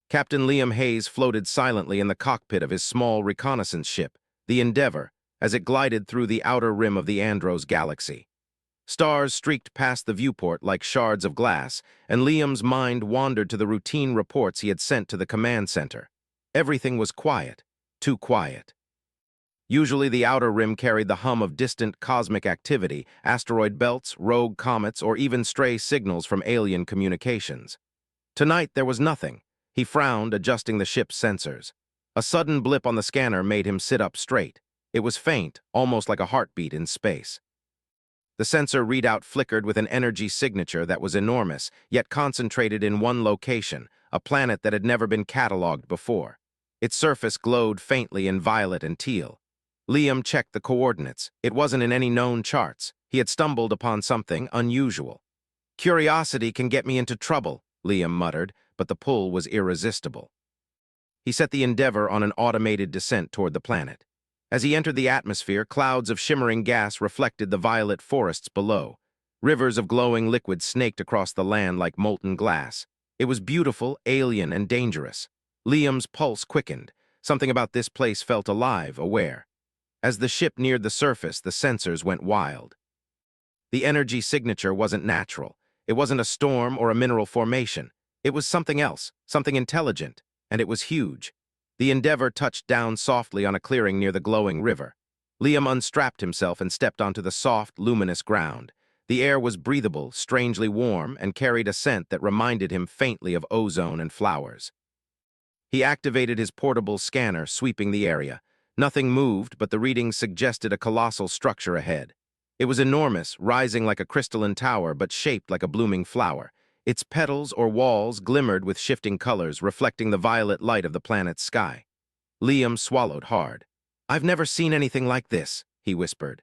Captain Liam Hayes floated silently in the cockpit of his small reconnaissance ship, the Endeavour, as it glided through the outer rim of the Andros galaxy. Stars streaked past the viewport like shards of glass, and Liam's mind wandered to the routine reports he had sent to the command center. Everything was quiet, too quiet. Usually the outer rim carried the hum of distant cosmic activity, asteroid belts, rogue comets, or even stray signals from alien communications. Tonight there was nothing. He frowned, adjusting the ship's sensors. A sudden blip on the scanner made him sit up straight. It was faint, almost like a heartbeat in space. The sensor readout flickered with an energy signature that was enormous, yet concentrated in one location, a planet that had never been cataloged before. Its surface glowed faintly in violet and teal. Liam checked the coordinates. It wasn't in any known charts. He had stumbled upon something unusual. "Curiosity can get me into trouble," Liam muttered, but the pull was irresistible. He set the Endeavour on an automated descent toward the planet. As he entered the atmosphere, clouds of shimmering gas reflected the violet forests below. Rivers of glowing liquid snaked across the land like molten glass. It was beautiful, alien, and dangerous. Liam's pulse quickened. Something about this place felt alive, aware. As the ship neared the surface, the sensors went wild. The energy signature wasn't natural. It wasn't a storm or a mineral formation. It was something else, something intelligent, and it was huge. The Endeavour touched down softly on a clearing near the glowing river. Liam unstrapped himself and stepped onto the soft, luminous ground. The air was breathable, strangely warm, and carried a scent that reminded him faintly of ozone and flowers. He activated his portable scanner, sweeping the area. Nothing moved, but the readings suggested a colossal structure ahead. It was enormous, rising like a crystalline tower, but shaped like a blooming flower. Its petals or walls glimmered with shifting colors, reflecting the violet light of the planet's sky. Liam swallowed hard. "I've never seen anything like this," he whispered.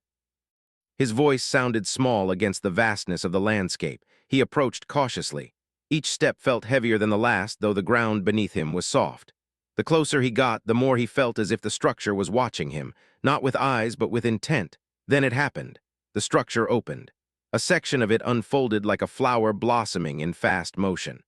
His voice sounded small against the vastness of the landscape. He approached cautiously. Each step felt heavier than the last, though the ground beneath him was soft. The closer he got, the more he felt as if the structure was watching him, not with eyes but with intent. Then it happened. The structure opened. A section of it unfolded like a flower blossoming in fast motion.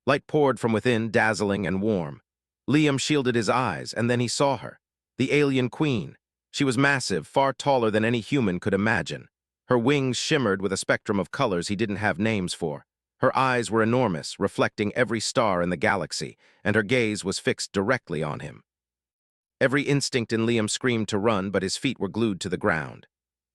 Light poured from within, dazzling and warm. Liam shielded his eyes, and then he saw her. The alien queen. She was massive, far taller than any human could imagine. Her wings shimmered with a spectrum of colors he didn't have names for. Her eyes were enormous, reflecting every star in the galaxy, and her gaze was fixed directly on him. Every instinct in Liam screamed to run, but his feet were glued to the ground.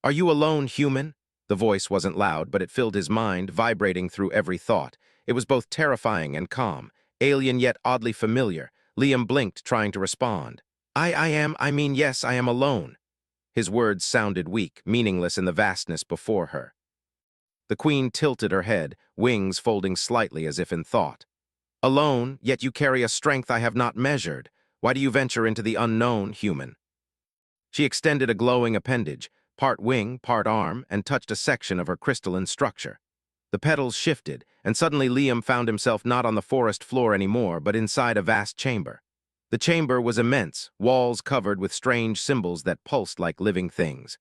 "Are you alone, human?" The voice wasn't loud, but it filled his mind, vibrating through every thought. It was both terrifying and calm, alien yet oddly familiar. Liam blinked, trying to respond. Yes, I am alone." His words sounded weak, meaningless in the vastness before her. The queen tilted her head, wings folding slightly as if in thought. "Alone, yet you carry a strength I have not measured. Why do you venture into the unknown, human?" She extended a glowing appendage, part wing, part arm, and touched a section of her crystalline structure. The petals shifted, and suddenly Liam found himself not on the forest floor anymore, but inside a vast chamber. The chamber was immense, walls covered with strange symbols that pulsed like living things.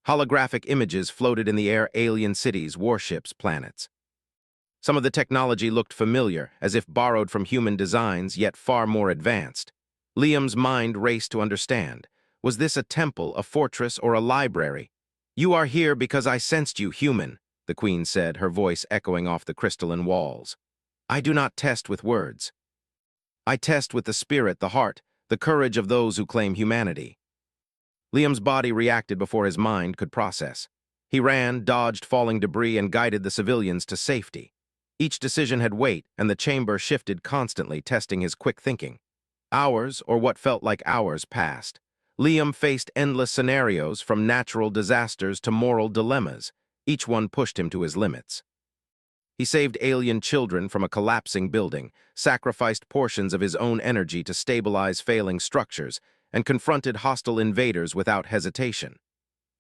Holographic images floated in the air, alien cities, warships, planets. Some of the technology looked familiar, as if borrowed from human designs, yet far more advanced. Liam's mind raced to understand. Was this a temple, a fortress, or a library? "You are here because I sensed you, human," the queen said, her voice echoing off the crystalline walls. "I do not test with words. I test with the spirit, the heart, the courage of those who claim humanity." Liam's body reacted before his mind could process. He ran, dodged falling debris, and guided the civilians to safety. Each decision had weight, and the chamber shifted constantly, testing his quick thinking. Hours, or what felt like hours, passed. Liam faced endless scenarios, from natural disasters to moral dilemmas. Each one pushed him to his limits. He saved alien children from a collapsing building, sacrificed portions of his own energy to stabilize failing structures, and confronted hostile invaders without hesitation.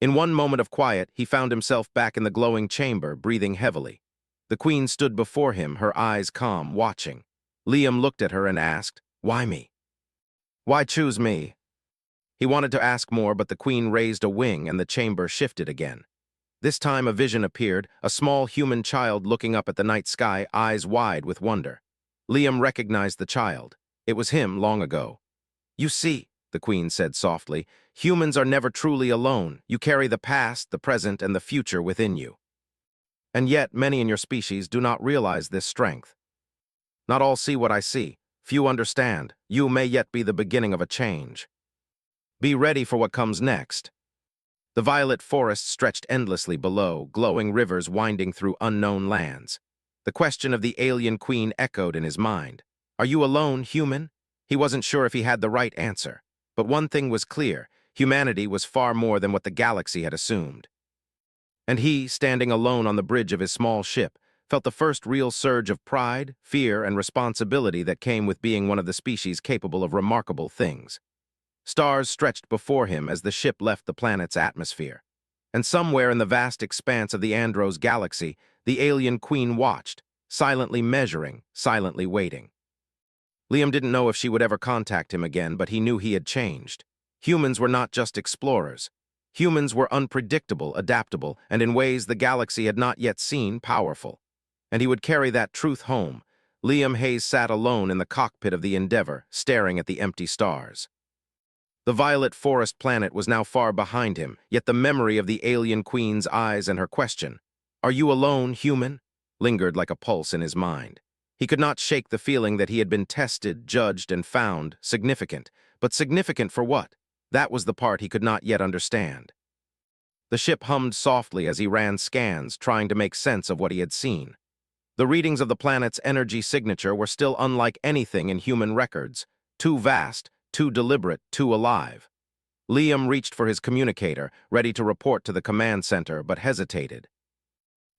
In one moment of quiet, he found himself back in the glowing chamber, breathing heavily. The queen stood before him, her eyes calm, watching. Liam looked at her and asked, "Why me? Why choose me?" He wanted to ask more, but the queen raised a wing and the chamber shifted again. This time a vision appeared, a small human child looking up at the night sky, eyes wide with wonder. Liam recognized the child. It was him long ago. "You see," the Queen said softly, "humans are never truly alone. You carry the past, the present, and the future within you. And yet, many in your species do not realize this strength. Not all see what I see. Few understand. You may yet be the beginning of a change. Be ready for what comes next." The violet forest stretched endlessly below, glowing rivers winding through unknown lands. The question of the alien queen echoed in his mind. "Are you alone, human?" He wasn't sure if he had the right answer. But one thing was clear: humanity was far more than what the galaxy had assumed. And he, standing alone on the bridge of his small ship, felt the first real surge of pride, fear, and responsibility that came with being one of the species capable of remarkable things. Stars stretched before him as the ship left the planet's atmosphere. And somewhere in the vast expanse of the Andros galaxy, the alien queen watched, silently measuring, silently waiting. Liam didn't know if she would ever contact him again, but he knew he had changed. Humans were not just explorers. Humans were unpredictable, adaptable, and in ways the galaxy had not yet seen, powerful. And he would carry that truth home. Liam Hayes sat alone in the cockpit of the Endeavor, staring at the empty stars. The violet forest planet was now far behind him, yet the memory of the alien queen's eyes and her question, "Are you alone, human?" lingered like a pulse in his mind. He could not shake the feeling that he had been tested, judged, and found significant. But significant for what? That was the part he could not yet understand. The ship hummed softly as he ran scans, trying to make sense of what he had seen. The readings of the planet's energy signature were still unlike anything in human records, too vast, too deliberate, too alive. Liam reached for his communicator, ready to report to the command center, but hesitated.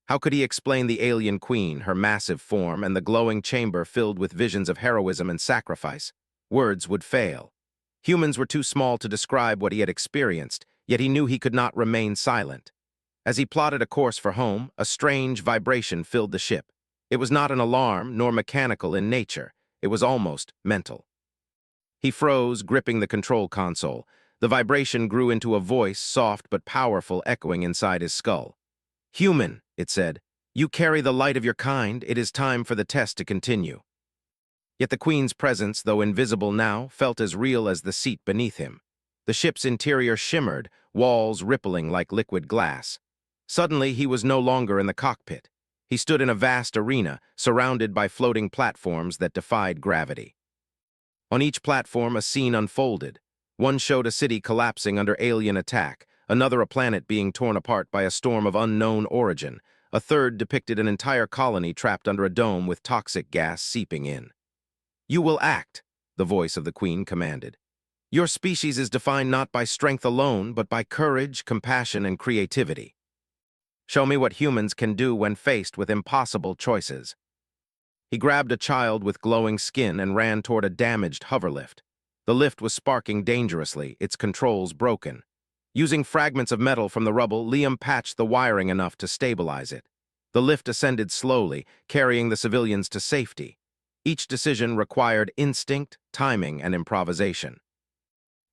How could he explain the alien queen, her massive form, and the glowing chamber filled with visions of heroism and sacrifice? Words would fail. Humans were too small to describe what he had experienced, yet he knew he could not remain silent. As he plotted a course for home, a strange vibration filled the ship. It was not an alarm, nor mechanical in nature. It was almost mental. He froze, gripping the control console. The vibration grew into a voice, soft but powerful, echoing inside his skull. "Human," it said, "you carry the light of your kind. It is time for the test to continue." Yet the Queen's presence, though invisible now, felt as real as the seat beneath him. The ship's interior shimmered, walls rippling like liquid glass. Suddenly, he was no longer in the cockpit. He stood in a vast arena, surrounded by floating platforms that defied gravity. On each platform, a scene unfolded. One showed a city collapsing under alien attack, another a planet being torn apart by a storm of unknown origin, a third depicted an entire colony trapped under a dome with toxic gas seeping in. "You will act," the voice of the Queen commanded. "Your species is defined not by strength alone, but by courage, compassion, and creativity. Show me what humans can do when faced with impossible choices." He grabbed a child with glowing skin and ran toward a damaged hoverlift. The lift was sparking dangerously, its controls broken. Using fragments of metal from the rubble, Liam patched the wiring enough to stabilize it. The lift ascended slowly, carrying the civilians to safety. Each decision required instinct, timing, and improvisation.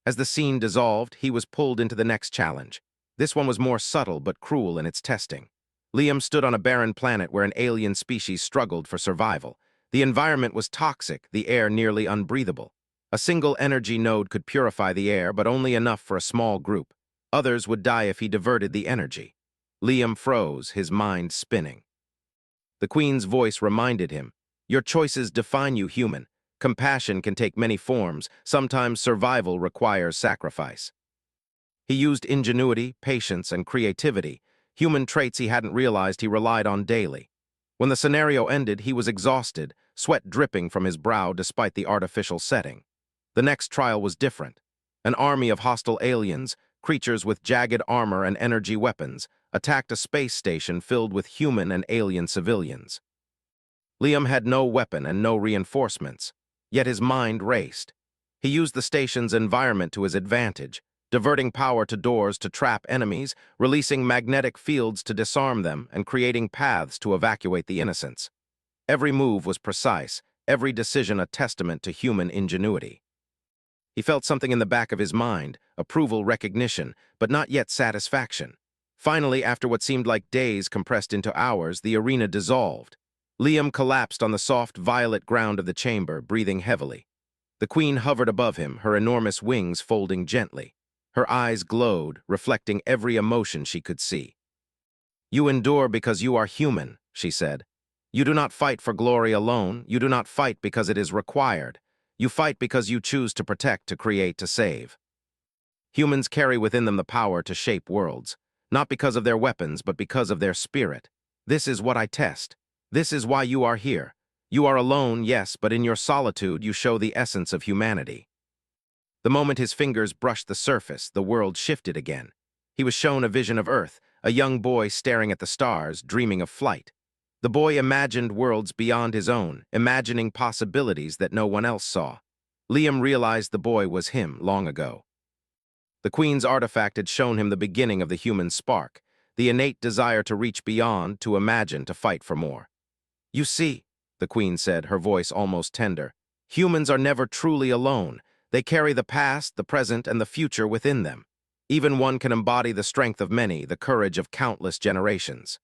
As the scene dissolved, he was pulled into the next challenge. This one was more subtle but cruel in its testing. Liam stood on a barren planet where an alien species struggled for survival. The environment was toxic, the air nearly unbreathable. A single energy node could purify the air, but only enough for a small group. Others would die if he diverted the energy. Liam froze, his mind spinning. The Queen's voice reminded him, "Your choices define you, human. Compassion can take many forms. Sometimes survival requires sacrifice." He used ingenuity, patience, and creativity, human traits he hadn't realized he relied on daily. When the scenario ended, he was exhausted, sweat dripping from his brow despite the artificial setting. The next trial was different. An army of hostile aliens, creatures with jagged armor and energy weapons, attacked a space station filled with human and alien civilians. Liam had no weapon and no reinforcements, yet his mind raced. He used the station's environment to his advantage, diverting power to doors to trap enemies, releasing magnetic fields to disarm them, and creating paths to evacuate the innocents. Every move was precise, every decision a testament to human ingenuity. He felt something in the back of his mind, approval, recognition, but not yet satisfaction. Finally, after what seemed like days compressed into hours, the arena dissolved. Liam collapsed on the soft violet ground of the chamber, breathing heavily. The queen hovered above him, her enormous wings folding gently. Her eyes glowed, reflecting every emotion she could see. "You endure because you are human," she said. "You do not fight for glory alone. You do not fight because it is required. You fight because you choose to protect, to create, to save." Humans carry within them the power to shape worlds, not because of their weapons, but because of their spirit. This is what I test. This is why you are here. You are alone, yes, but in your solitude you show the essence of humanity. The moment his fingers brushed the surface, the world shifted again. He was shown a vision of Earth, a young boy staring at the stars, dreaming of flight. The boy imagined worlds beyond his own, imagining possibilities that no one else saw. Liam realized the boy was him long ago. The Queen's artifact had shown him the beginning of the human spark, the innate desire to reach beyond, to imagine, to fight for more. "You see," the Queen said, her voice almost tender, "humans are never truly alone. They carry the past, the present, and the future within them. Even one can embody the strength of many, the courage of countless generations."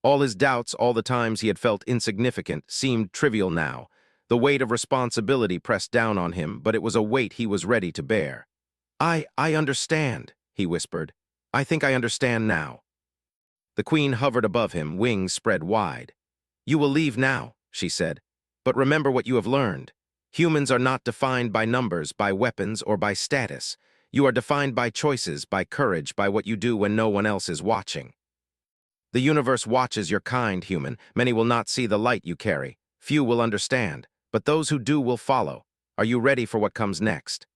All his doubts, all the times he had felt insignificant, seemed trivial now. The weight of responsibility pressed down on him, but it was a weight he was ready to bear. I understand," he whispered. "I think I understand now." The Queen hovered above him, wings spread wide. "You will leave now," she said. "But remember what you have learned. Humans are not defined by numbers, by weapons, or by status. You are defined by choices, by courage, by what you do when no one else is watching. The universe watches your kind, human. Many will not see the light you carry. Few will understand, but those who do will follow. Are you ready for what comes next?"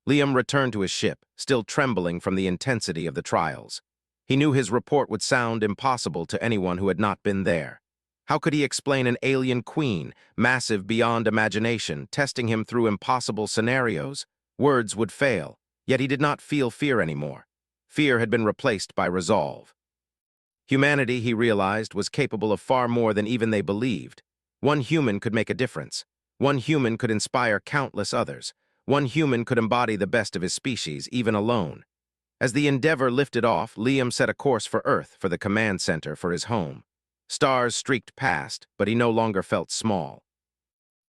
Liam returned to his ship, still trembling from the intensity of the trials. He knew his report would sound impossible to anyone who had not been there. How could he explain an alien queen, massive beyond imagination, testing him through impossible scenarios? Words would fail, yet he did not feel fear anymore. Fear had been replaced by resolve. Humanity, he realized, was capable of far more than even they believed. One human could make a difference. One human could inspire countless others. One human could embody the best of his species, even alone. As the Endeavor lifted off, Liam set a course for Earth, for the command center, for his home. Stars streaked past, but he no longer felt small.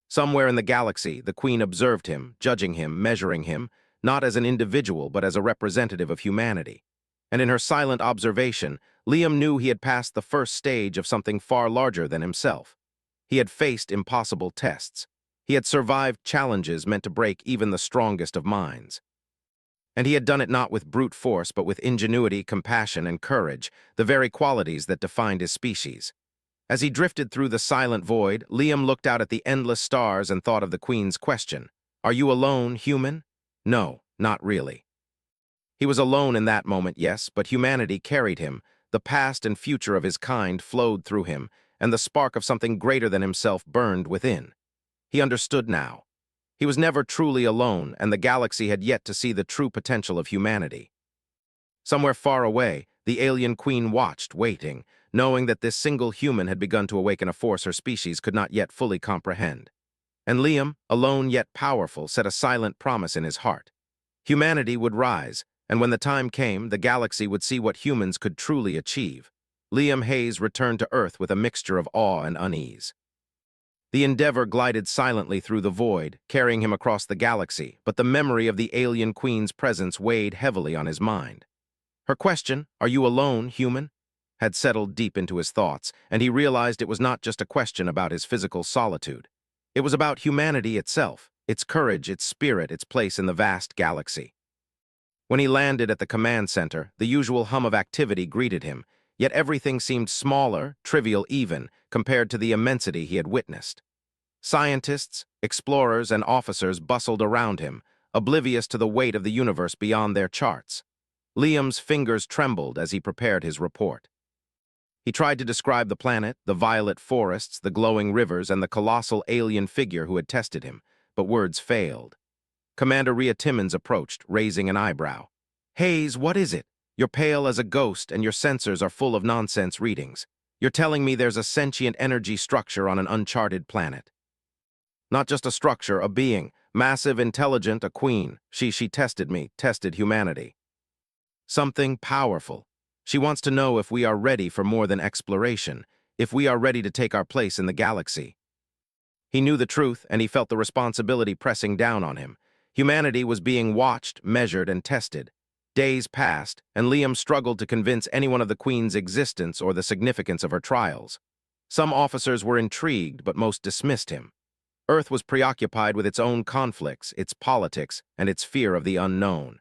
Somewhere in the galaxy, the Queen observed him, judging him, measuring him, not as an individual, but as a representative of humanity. And in her silent observation, Liam knew he had passed the first stage of something far larger than himself. He had faced impossible tests. He had survived challenges meant to break even the strongest of minds. And he had done it not with brute force, but with ingenuity, compassion, and courage, the very qualities that defined his species. As he drifted through the silent void, Liam looked out at the endless stars and thought of the Queen's question. "Are you alone, human?" No, not really. He was alone in that moment, yes, but humanity carried him. The past and future of his kind flowed through him, and the spark of something greater than himself burned within. He understood now. He was never truly alone, and the galaxy had yet to see the true potential of humanity. Somewhere far away, the alien queen watched, waiting, knowing that this single human had begun to awaken a force her species could not yet fully comprehend. And Liam, alone yet powerful, set a silent promise in his heart. Humanity would rise, and when the time came, the galaxy would see what humans could truly achieve. Liam Hayes returned to Earth with a mixture of awe and unease. The Endeavor glided silently through the void, carrying him across the galaxy, but the memory of the alien queen's presence weighed heavily on his mind. Her question, "Are you alone, human?" had settled deep into his thoughts, and he realized it was not just a question about his physical solitude. It was about humanity itself, its courage, its spirit, its place in the vast galaxy. When he landed at the command center, the usual hum of activity greeted him, yet everything seemed smaller, trivial even, compared to the immensity he had witnessed. Scientists, explorers, and officers bustled around him, oblivious to the weight of the universe beyond their charts. Liam's fingers trembled as he prepared his report. He tried to describe the planet, the violet forests, the glowing rivers, and the colossal alien figure who had tested him, but words failed. Commander Rhea Timmons approached, raising an eyebrow. "Hayes, what is it? You're pale as a ghost, and your sensors are full of nonsense readings. You're telling me there's a sentient energy structure on an uncharted planet." "Not just a structure, a being. Massive, intelligent, a queen. She tested me, tested humanity. Something powerful. She wants to know if we are ready for more than exploration, if we are ready to take our place in the galaxy. He knew the truth, and he felt the responsibility pressing down on him. Humanity was being watched, measured, and tested. Days passed, and Liam struggled to convince anyone of the Queen's existence or the significance of her trials. Some officers were intrigued, but most dismissed him. Earth was preoccupied with its own conflicts, its politics, and its fear of the unknown.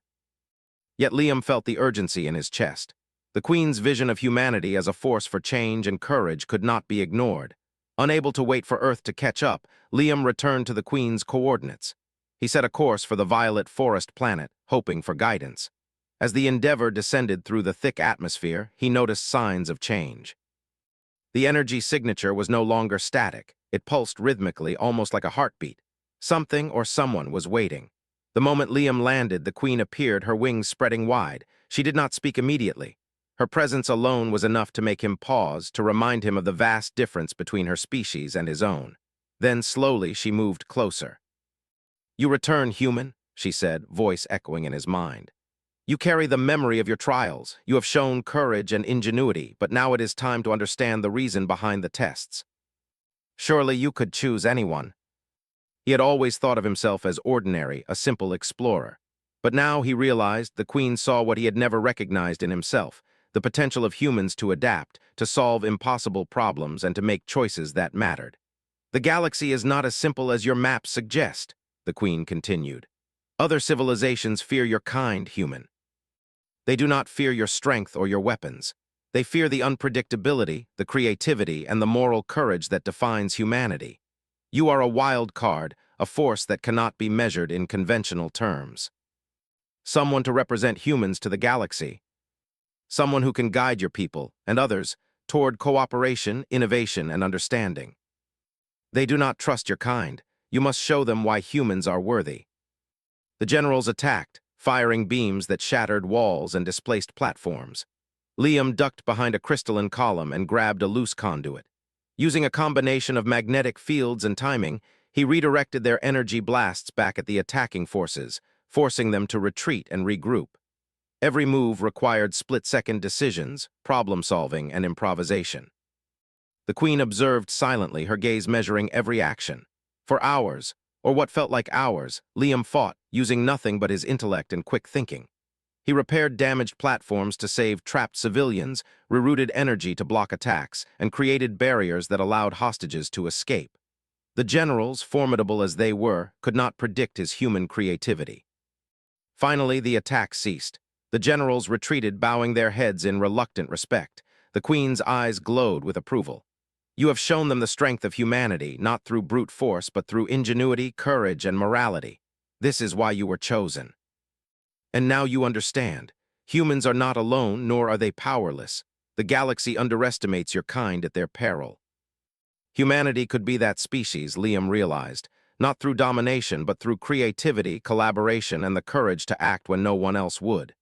Yet Liam felt the urgency in his chest. The Queen's vision of humanity as a force for change and courage could not be ignored. Unable to wait for Earth to catch up, Liam returned to the Queen's coordinates. He set a course for the Violet Forest planet, hoping for guidance. As the Endeavor descended through the thick atmosphere, he noticed signs of change. The energy signature was no longer static. It pulsed rhythmically, almost like a heartbeat. Something or someone was waiting. The moment Liam landed, the Queen appeared, her wings spreading wide. She did not speak immediately. Her presence alone was enough to make him pause, to remind him of the vast difference between her species and his own. Then slowly she moved closer. "You return, human," she said, voice echoing in his mind. "You carry the memory of your trials. You have shown courage and ingenuity, but now it is time to understand the reason behind the tests. Surely you could choose anyone." He had always thought of himself as ordinary, a simple explorer. But now he realized the Queen saw what he had never recognized in himself, the potential of humans to adapt, to solve impossible problems, and to make choices that mattered. "The galaxy is not as simple as your maps suggest," the Queen continued. "Other civilizations fear your kind, human. They do not fear your strength or your weapons. They fear the unpredictability, the creativity, and the moral courage that defines humanity. You are a wild card, a force that cannot be measured in conventional terms. Someone to represent humans to the galaxy. Someone who can guide your people, and others, toward cooperation, innovation, and understanding. They do not trust your kind. You must show them why humans are worthy." The generals attacked, firing beams that shattered walls and displaced platforms. Liam ducked behind a crystalline column and grabbed a loose conduit. Using a combination of magnetic fields and timing, he redirected their energy blasts back at the attacking forces, forcing them to retreat and regroup. Every move required split-second decisions, problem-solving, and improvisation. The Queen observed silently, her gaze measuring every action. For hours, or what felt like hours, Liam fought, using nothing but his intellect and quick thinking. He repaired damaged platforms to save trapped civilians, rerouted energy to block attacks, and created barriers that allowed hostages to escape. The generals, formidable as they were, could not predict his human creativity. Finally, the attack ceased. The generals retreated, bowing their heads in reluctant respect. The Queen's eyes glowed with approval. "You have shown them the strength of humanity, not through brute force, but through ingenuity, courage, and morality. This is why you were chosen. And now you understand. Humans are not alone, nor are they powerless. The galaxy underestimates your kind at their peril." Humanity could be that species, Liam realized, not through domination, but through creativity, collaboration, and the courage to act when no one else would.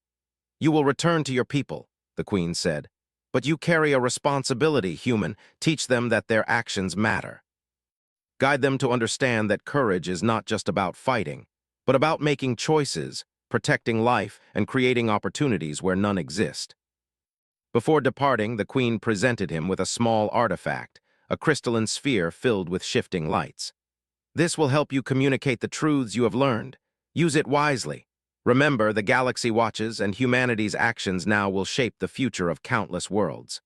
"You will return to your people," the Queen said. "But you carry a responsibility, human. Teach them that their actions matter. Guide them to understand that courage is not just about fighting, but about making choices, protecting life, and creating opportunities where none exist." Before departing, the Queen presented him with a small artifact, a crystalline sphere filled with shifting lights. "This will help you communicate the truths you have learned. Use it wisely. Remember, the galaxy watches, and humanity's actions now will shape the future of countless worlds."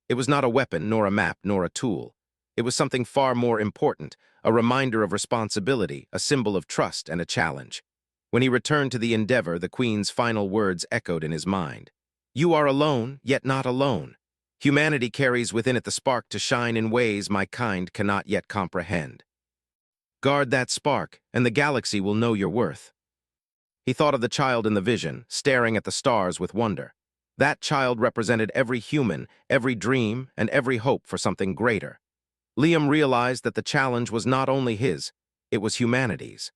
It was not a weapon, nor a map, nor a tool. It was something far more important, a reminder of responsibility, a symbol of trust, and a challenge. When he returned to the Endeavor, the Queen's final words echoed in his mind. "You are alone, yet not alone. Humanity carries within it the spark to shine in ways my kind cannot yet comprehend. Guard that spark, and the galaxy will know your worth." He thought of the child in the vision, staring at the stars with wonder. That child represented every human, every dream, and every hope for something greater. Liam realized that the challenge was not only his, it was humanity's.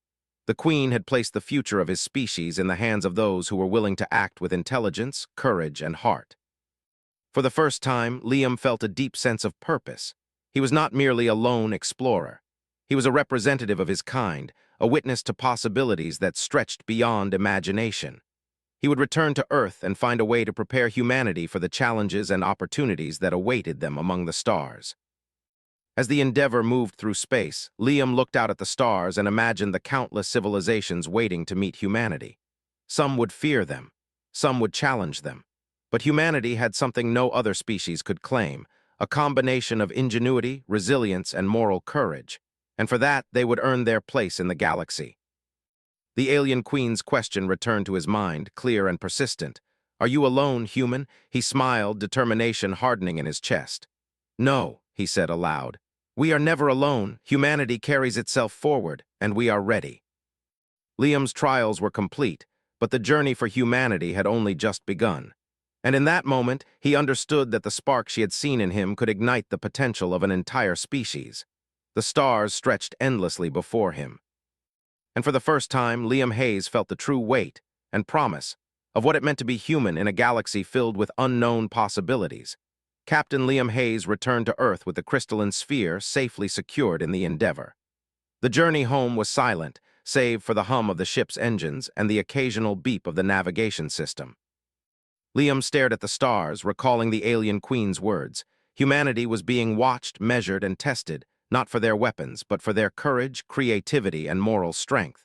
The Queen had placed the future of his species in the hands of those who were willing to act with intelligence, courage, and heart. For the first time, Liam felt a deep sense of purpose. He was not merely a lone explorer. He was a representative of his kind, a witness to possibilities that stretched beyond imagination. He would return to Earth and find a way to prepare humanity for the challenges and opportunities that awaited them among the stars. As the Endeavor moved through space, Liam looked out at the stars and imagined the countless civilizations waiting to meet humanity. Some would fear them, some would challenge them. But humanity had something no other species could claim, a combination of ingenuity, resilience, and moral courage. And for that, they would earn their place in the galaxy. The alien queen's question returned to his mind, clear and persistent. "Are you alone, human?" He smiled, determination hardening in his chest. "No," he said aloud. "We are never alone. Humanity carries itself forward, and we are ready." Liam's trials were complete, but the journey for humanity had only just begun. And in that moment, he understood that the spark she had seen in him could ignite the potential of an entire species. The stars stretched endlessly before him. And for the first time, Liam Hayes felt the true weight and promise of what it meant to be human in a galaxy filled with unknown possibilities. Captain Liam Hayes returned to Earth with the crystalline sphere safely secured in the Endeavor. The journey home was silent, save for the hum of the ship's engines and the occasional beep of the navigation system. Liam stared at the stars, recalling the alien queen's words. Humanity was being watched, measured, and tested, not for their weapons, but for their courage, creativity, and moral strength.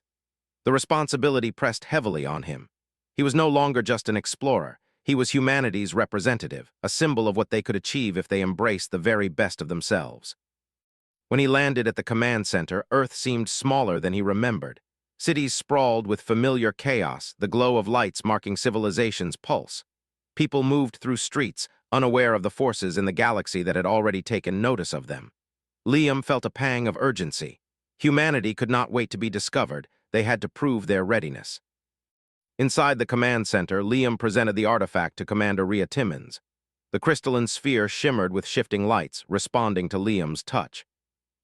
The responsibility pressed heavily on him. He was no longer just an explorer. He was humanity's representative, a symbol of what they could achieve if they embraced the very best of themselves. When he landed at the command center, Earth seemed smaller than he remembered. Cities sprawled with familiar chaos, the glow of lights marking civilization's pulse. People moved through streets, unaware of the forces in the galaxy that had already taken notice of them. Liam felt a pang of urgency. Humanity could not wait to be discovered. They had to prove their readiness. Inside the command center, Liam presented the artifact to Commander Rhea Timmons. The crystalline sphere shimmered with shifting lights, responding to Liam's touch.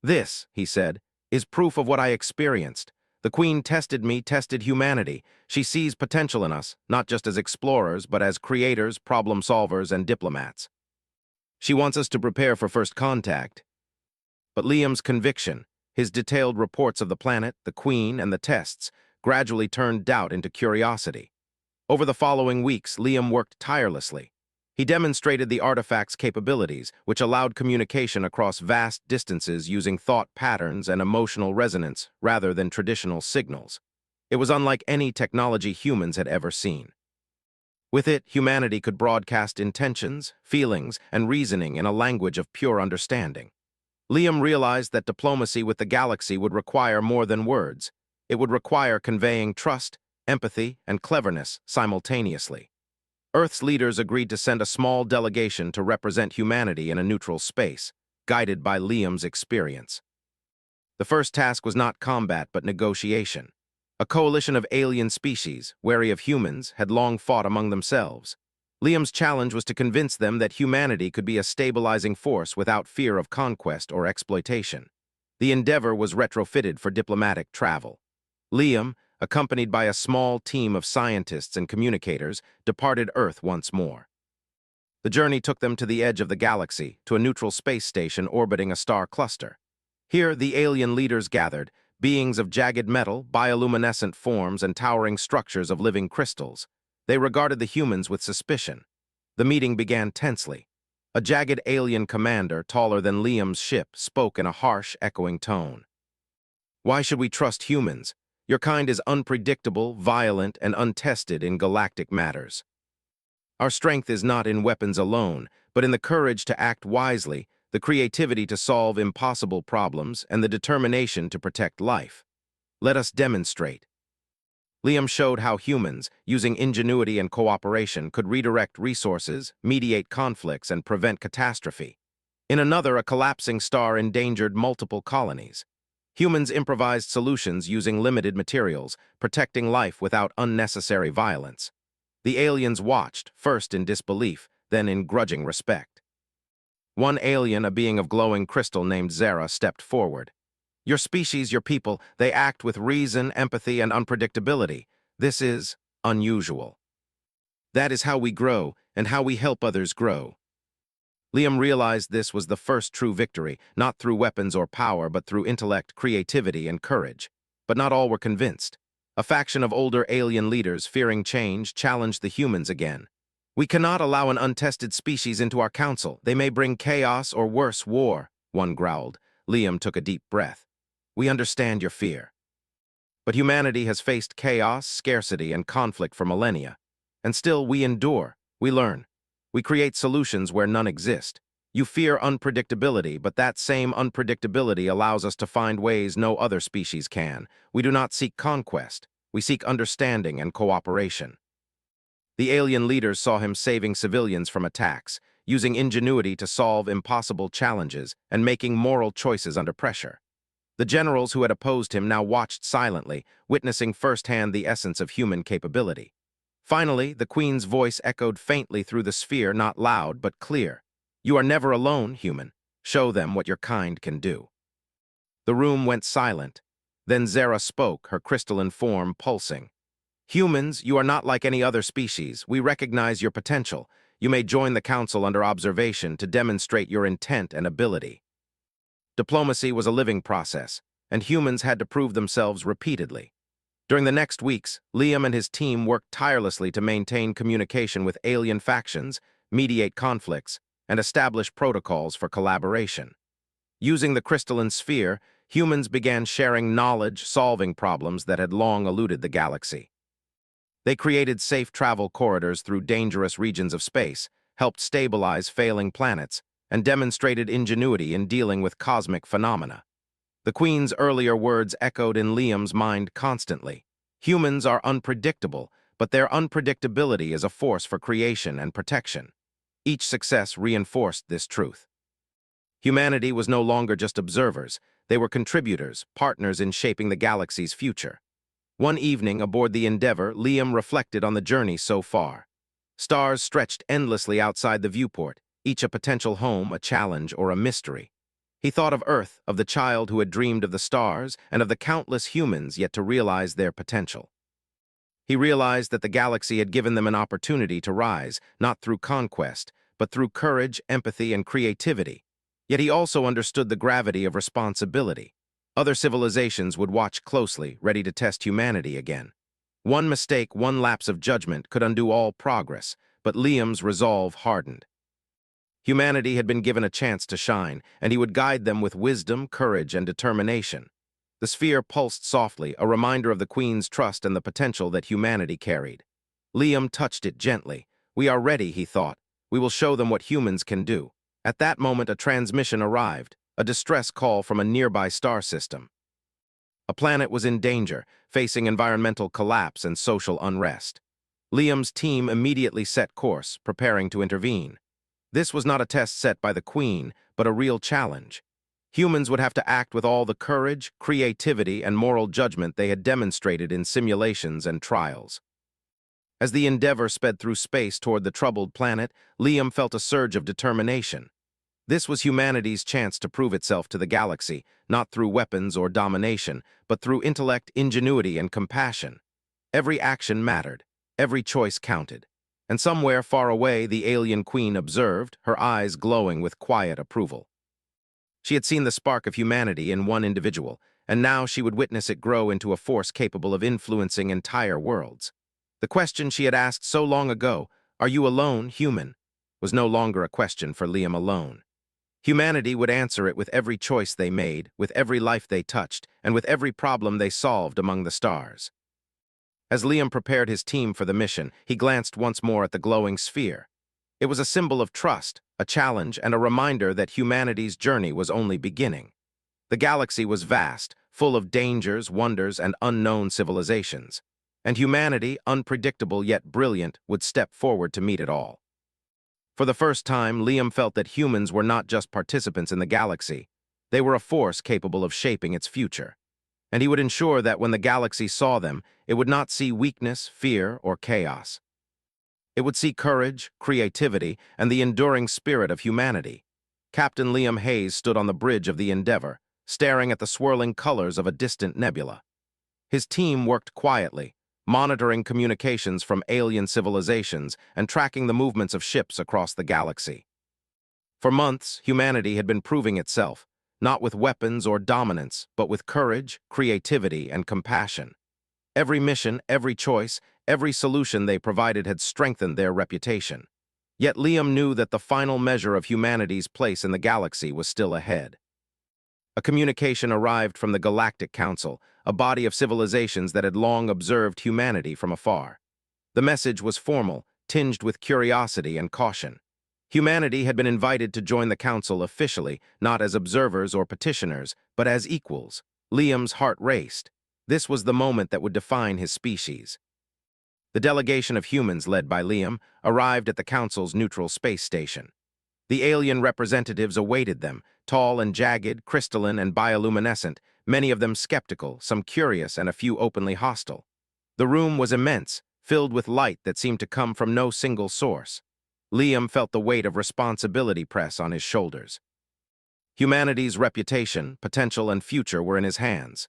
"This," he said, "is proof of what I experienced. The Queen tested me, tested humanity. She sees potential in us, not just as explorers, but as creators, problem solvers, and diplomats. She wants us to prepare for first contact." But Liam's conviction, his detailed reports of the planet, the Queen, and the tests, gradually turned doubt into curiosity. Over the following weeks, Liam worked tirelessly. He demonstrated the artifact's capabilities, which allowed communication across vast distances using thought patterns and emotional resonance rather than traditional signals. It was unlike any technology humans had ever seen. With it, humanity could broadcast intentions, feelings, and reasoning in a language of pure understanding. Liam realized that diplomacy with the galaxy would require more than words. It would require conveying trust, empathy, and cleverness simultaneously. Earth's leaders agreed to send a small delegation to represent humanity in a neutral space, guided by Liam's experience. The first task was not combat but negotiation. A coalition of alien species, wary of humans, had long fought among themselves. Liam's challenge was to convince them that humanity could be a stabilizing force without fear of conquest or exploitation. The Endeavor was retrofitted for diplomatic travel. Liam, accompanied by a small team of scientists and communicators, departed Earth once more. The journey took them to the edge of the galaxy, to a neutral space station orbiting a star cluster. Here, the alien leaders gathered, beings of jagged metal, bioluminescent forms, and towering structures of living crystals. They regarded the humans with suspicion. The meeting began tensely. A jagged alien commander, taller than Liam's ship, spoke in a harsh, echoing tone. "Why should we trust humans? Your kind is unpredictable, violent, and untested in galactic matters. Our strength is not in weapons alone, but in the courage to act wisely, the creativity to solve impossible problems, and the determination to protect life. Let us demonstrate." Liam showed how humans, using ingenuity and cooperation, could redirect resources, mediate conflicts, and prevent catastrophe. In another, a collapsing star endangered multiple colonies. Humans improvised solutions using limited materials, protecting life without unnecessary violence. The aliens watched, first in disbelief, then in grudging respect. One alien, a being of glowing crystal named Zara, stepped forward. "Your species, your people, they act with reason, empathy, and unpredictability. This is unusual. That is how we grow, and how we help others grow." Liam realized this was the first true victory, not through weapons or power, but through intellect, creativity, and courage. But not all were convinced. A faction of older alien leaders, fearing change, challenged the humans again. "We cannot allow an untested species into our council. They may bring chaos or worse, war," one growled. Liam took a deep breath. "We understand your fear. But humanity has faced chaos, scarcity, and conflict for millennia. And still, we endure. We learn. We create solutions where none exist. You fear unpredictability, but that same unpredictability allows us to find ways no other species can. We do not seek conquest. We seek understanding and cooperation." The alien leaders saw him saving civilians from attacks, using ingenuity to solve impossible challenges, and making moral choices under pressure. The generals who had opposed him now watched silently, witnessing firsthand the essence of human capability. Finally, the Queen's voice echoed faintly through the sphere, not loud but clear. "You are never alone, human. Show them what your kind can do." The room went silent. Then Zara spoke, her crystalline form pulsing. "Humans, you are not like any other species. We recognize your potential. You may join the Council under observation to demonstrate your intent and ability." Diplomacy was a living process, and humans had to prove themselves repeatedly. During the next weeks, Liam and his team worked tirelessly to maintain communication with alien factions, mediate conflicts, and establish protocols for collaboration. Using the crystalline sphere, humans began sharing knowledge, solving problems that had long eluded the galaxy. They created safe travel corridors through dangerous regions of space, helped stabilize failing planets, and demonstrated ingenuity in dealing with cosmic phenomena. The Queen's earlier words echoed in Liam's mind constantly. Humans are unpredictable, but their unpredictability is a force for creation and protection. Each success reinforced this truth. Humanity was no longer just observers. They were contributors, partners in shaping the galaxy's future. One evening aboard the Endeavor, Liam reflected on the journey so far. Stars stretched endlessly outside the viewport, each a potential home, a challenge, or a mystery. He thought of Earth, of the child who had dreamed of the stars, and of the countless humans yet to realize their potential. He realized that the galaxy had given them an opportunity to rise, not through conquest, but through courage, empathy, and creativity. Yet he also understood the gravity of responsibility. Other civilizations would watch closely, ready to test humanity again. One mistake, one lapse of judgment could undo all progress, but Liam's resolve hardened. Humanity had been given a chance to shine, and he would guide them with wisdom, courage, and determination. The sphere pulsed softly, a reminder of the Queen's trust and the potential that humanity carried. Liam touched it gently. "We are ready," he thought. "We will show them what humans can do." At that moment, a transmission arrived, a distress call from a nearby star system. A planet was in danger, facing environmental collapse and social unrest. Liam's team immediately set course, preparing to intervene. This was not a test set by the Queen, but a real challenge. Humans would have to act with all the courage, creativity, and moral judgment they had demonstrated in simulations and trials. As the Endeavor sped through space toward the troubled planet, Liam felt a surge of determination. This was humanity's chance to prove itself to the galaxy, not through weapons or domination, but through intellect, ingenuity, and compassion. Every action mattered. Every choice counted. And somewhere far away, the alien Queen observed, her eyes glowing with quiet approval. She had seen the spark of humanity in one individual, and now she would witness it grow into a force capable of influencing entire worlds. The question she had asked so long ago, "Are you alone, human?" was no longer a question for Liam alone. Humanity would answer it with every choice they made, with every life they touched, and with every problem they solved among the stars. As Liam prepared his team for the mission, he glanced once more at the glowing sphere. It was a symbol of trust, a challenge, and a reminder that humanity's journey was only beginning. The galaxy was vast, full of dangers, wonders, and unknown civilizations. And humanity, unpredictable yet brilliant, would step forward to meet it all. For the first time, Liam felt that humans were not just participants in the galaxy. They were a force capable of shaping its future. And he would ensure that when the galaxy saw them, it would not see weakness, fear, or chaos. It would see courage, creativity, and the enduring spirit of humanity. Captain Liam Hayes stood on the bridge of the Endeavor, staring at the swirling colors of a distant nebula. His team worked quietly, monitoring communications from alien civilizations and tracking the movements of ships across the galaxy. For months, humanity had been proving itself, not with weapons or dominance, but with courage, creativity, and compassion. Every mission, every choice, every solution they provided had strengthened their reputation. Yet Liam knew that the final measure of humanity's place in the galaxy was still ahead. A communication arrived from the Galactic Council, a body of civilizations that had long observed humanity from afar. The message was formal, tinged with curiosity and caution. Humanity had been invited to join the council officially, not as observers or petitioners, but as equals. Liam's heart raced. This was the moment that would define his species. The delegation of humans led by Liam arrived at the council's neutral space station. The alien representatives awaited them, tall and jagged, crystalline and bioluminescent, many of them skeptical, some curious, and a few openly hostile. The room was immense, filled with light that seemed to come from no single source. Liam felt the weight of responsibility press on his shoulders. Humanity's reputation, potential, and future were in his hands.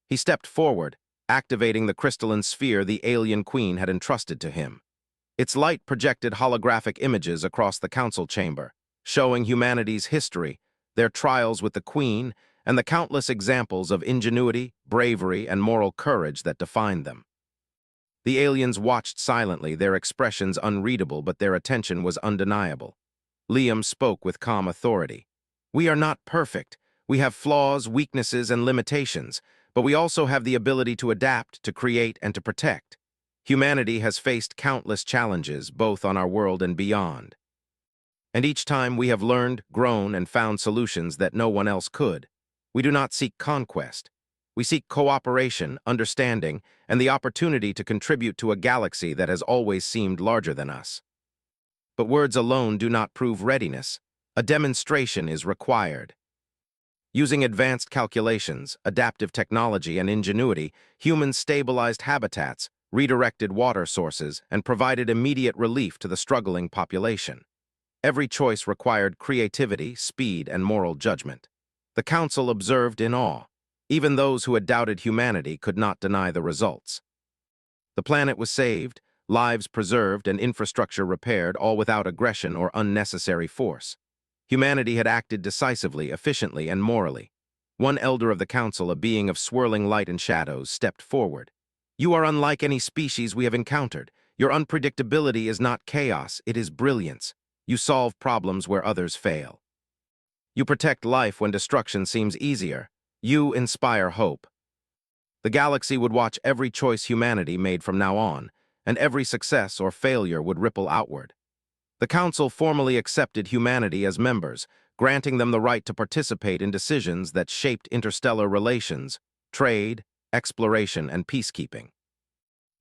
He stepped forward, activating the crystalline sphere the alien queen had entrusted to him. Its light projected holographic images across the council chamber, showing humanity's history, their trials with the queen, and the countless examples of ingenuity, bravery, and moral courage that defined them. The aliens watched silently, their expressions unreadable, but their attention was undeniable. Liam spoke with calm authority. "We are not perfect. We have flaws, weaknesses, and limitations, but we also have the ability to adapt, to create, and to protect. Humanity has faced countless challenges, both on our world and beyond. And each time we have learned, grown, and found solutions that no one else could. We do not seek conquest. We seek cooperation, understanding, and the opportunity to contribute to a galaxy that has always seemed larger than us. But words alone do not prove readiness. A demonstration is required." Using advanced calculations, adaptive technology, and ingenuity, humans stabilized habitats, redirected water sources, and provided immediate relief to the struggling population. Every choice required creativity, speed, and moral judgment. The council observed in awe. Even those who had doubted humanity could not deny the results. The planet was saved, lives preserved, and infrastructure repaired, all without aggression or unnecessary force. Humanity had acted decisively, efficiently, and morally. One elder of the council, a being of swirling light and shadows, stepped forward. "You are unlike any species we have encountered. Your unpredictability is not chaos, it is brilliance. You solve problems where others fail. You protect life when destruction seems easier. You inspire hope." The galaxy would watch every choice humanity made from now on, and every success or failure would ripple outward. The Council formally accepted humanity as members, granting them the right to participate in decisions that shaped interstellar relations, trade, exploration, and peacekeeping.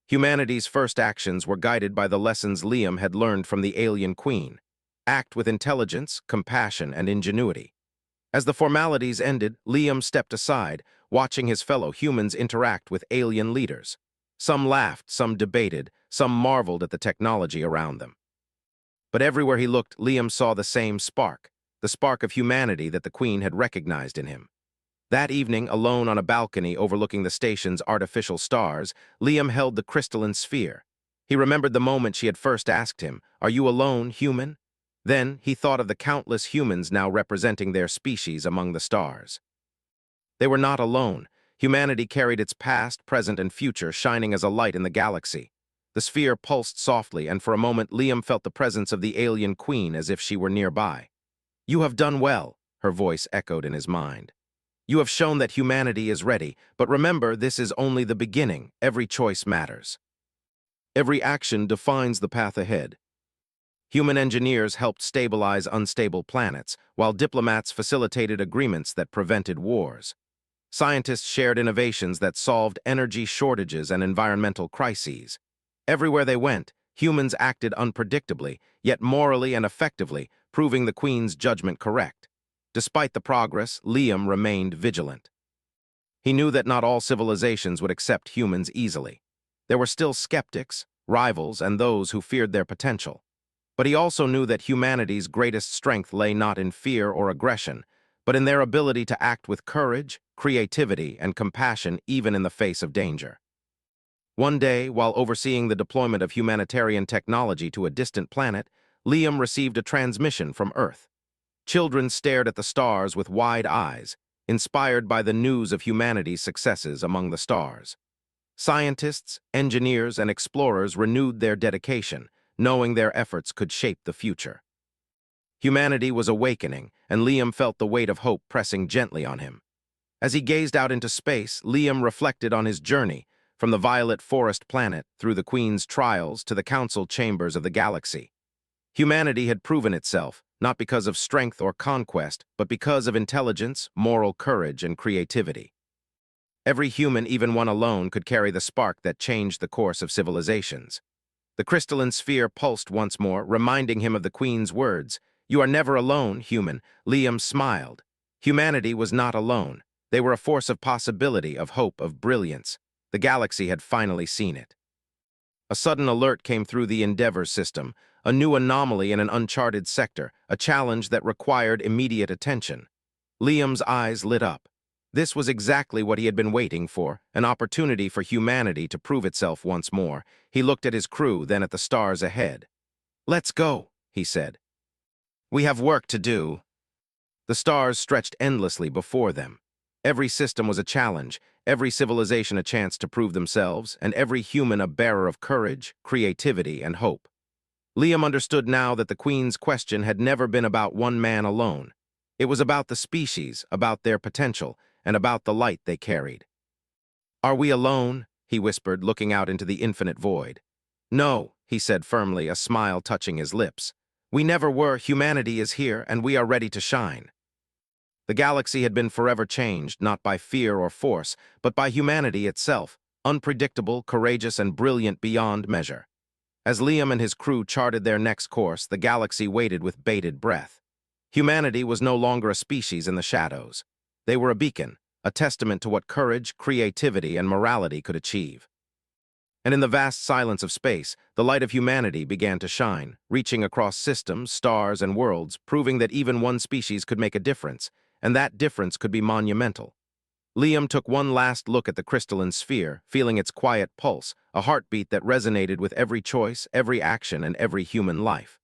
Humanity's first actions were guided by the lessons Liam had learned from the alien queen. Act with intelligence, compassion, and ingenuity. As the formalities ended, Liam stepped aside, watching his fellow humans interact with alien leaders. Some laughed, some debated, some marveled at the technology around them. But everywhere he looked, Liam saw the same spark, the spark of humanity that the Queen had recognized in him. That evening, alone on a balcony overlooking the station's artificial stars, Liam held the crystalline sphere. He remembered the moment she had first asked him, "Are you alone, human?" Then he thought of the countless humans now representing their species among the stars. They were not alone. Humanity carried its past, present, and future shining as a light in the galaxy. The sphere pulsed softly, and for a moment Liam felt the presence of the alien queen as if she were nearby. "You have done well," her voice echoed in his mind. "You have shown that humanity is ready, but remember, this is only the beginning. Every choice matters. Every action defines the path ahead." Human engineers helped stabilize unstable planets, while diplomats facilitated agreements that prevented wars. Scientists shared innovations that solved energy shortages and environmental crises. Everywhere they went, humans acted unpredictably, yet morally and effectively, proving the Queen's judgment correct. Despite the progress, Liam remained vigilant. He knew that not all civilizations would accept humans easily. There were still skeptics, rivals, and those who feared their potential. But he also knew that humanity's greatest strength lay not in fear or aggression, but in their ability to act with courage, creativity, and compassion even in the face of danger. One day, while overseeing the deployment of humanitarian technology to a distant planet, Liam received a transmission from Earth. Children stared at the stars with wide eyes, inspired by the news of humanity's successes among the stars. Scientists, engineers, and explorers renewed their dedication, knowing their efforts could shape the future. Humanity was awakening, and Liam felt the weight of hope pressing gently on him. As he gazed out into space, Liam reflected on his journey, from the violet forest planet through the Queen's trials to the council chambers of the galaxy. Humanity had proven itself, not because of strength or conquest, but because of intelligence, moral courage, and creativity. Every human, even one alone, could carry the spark that changed the course of civilizations. The crystalline sphere pulsed once more, reminding him of the Queen's words. "You are never alone, human." Liam smiled. Humanity was not alone. They were a force of possibility, of hope, of brilliance. The galaxy had finally seen it. A sudden alert came through the Endeavor system, a new anomaly in an uncharted sector, a challenge that required immediate attention. Liam's eyes lit up. This was exactly what he had been waiting for, an opportunity for humanity to prove itself once more. He looked at his crew, then at the stars ahead. "Let's go," he said. "We have work to do." The stars stretched endlessly before them. Every system was a challenge, every civilization a chance to prove themselves, and every human a bearer of courage, creativity, and hope. Liam understood now that the Queen's question had never been about one man alone. It was about the species, about their potential, and about the light they carried. "Are we alone?" he whispered, looking out into the infinite void. "No," he said firmly, a smile touching his lips. "We never were. Humanity is here, and we are ready to shine." The galaxy had been forever changed, not by fear or force, but by humanity itself, unpredictable, courageous, and brilliant beyond measure. As Liam and his crew charted their next course, the galaxy waited with bated breath. Humanity was no longer a species in the shadows. They were a beacon, a testament to what courage, creativity, and morality could achieve. And in the vast silence of space, the light of humanity began to shine, reaching across systems, stars, and worlds, proving that even one species could make a difference, and that difference could be monumental. Liam took one last look at the crystalline sphere, feeling its quiet pulse, a heartbeat that resonated with every choice, every action, and every human life.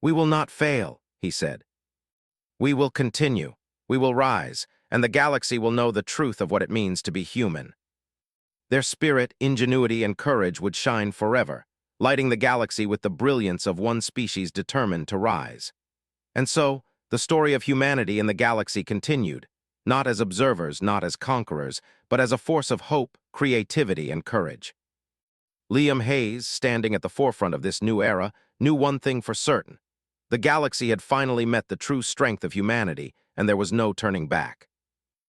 "We will not fail," he said. "We will continue. We will rise, and the galaxy will know the truth of what it means to be human." Their spirit, ingenuity, and courage would shine forever, lighting the galaxy with the brilliance of one species determined to rise. And so, the story of humanity in the galaxy continued, not as observers, not as conquerors, but as a force of hope, creativity, and courage. Liam Hayes, standing at the forefront of this new era, knew one thing for certain. The galaxy had finally met the true strength of humanity, and there was no turning back.